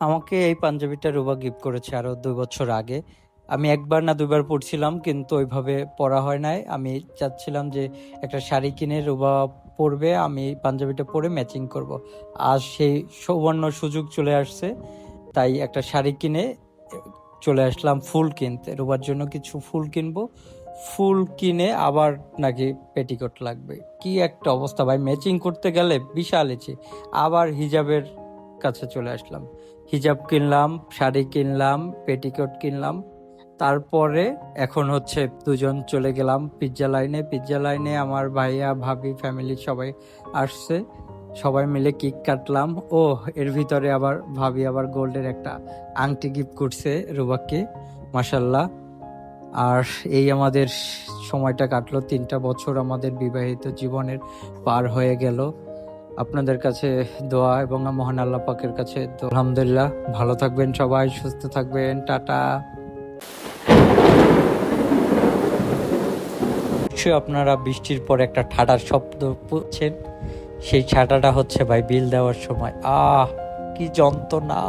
আমাকে এই পাঞ্জাবিটা রুবা গিফট করেছে আরো 2 বছর আগে। আমি একবার না দুইবার পরছিলাম, কিন্তু ওইভাবে পরা হয় নাই। আমি চাচ্ছিলাম যে একটা শাড়ি কিনে রুবা পরবে, আমি এই পাঞ্জাবিটা পরে ম্যাচিং করব। আজ সেই সৌবর্ণ সুযোগ চলে আসছে, তাই একটা শাড়ি কিনে চলে আসলাম ফুল কিনতে। রুবার জন্য কিছু ফুল কিনবো। ফুল কিনে আবার নাকি পেটিকোট লাগবে। কি একটা অবস্থা ভাই, ম্যাচিং করতে গেলে বিশাল ইচ্ছে। আবার হিজাবের কাছে চলে আসলাম। হিজাব কিনলাম, শাড়ি কিনলাম, পেটিকোট কিনলাম। তারপরে এখন হচ্ছে দুজন চলে গেলাম পিৎজা লাইনে। পিৎজা লাইনে আমার ভাইয়া ভাবি ফ্যামিলি সবাই আসছে। সবাই মিলে কেক কাটলাম। ও, এর ভিতরে আবার ভাবি আবার গোল্ডের একটা আংটি গিফট করছে রুবাকে, মাশাল্লাহ। আর এই আমাদের সময়টা কাটলো, 3টা বছর আমাদের বিবাহিত জীবনের পার হয়ে গেল। আপনাদের কাছে দোয়া এবং মহান আল্লাহ পাকের কাছে দোয়া। আলহামদুলিল্লাহ, ভালো থাকবেন সবাই, সুস্থ থাকবেন, টাটা। অবশ্যই আপনারা বৃষ্টির পর একটা ঠাডার শব্দ বুঝছেন। সেই ঠাডাটা হচ্ছে ভাই বিল দেওয়ার সময়। কি যন্ত্রণা!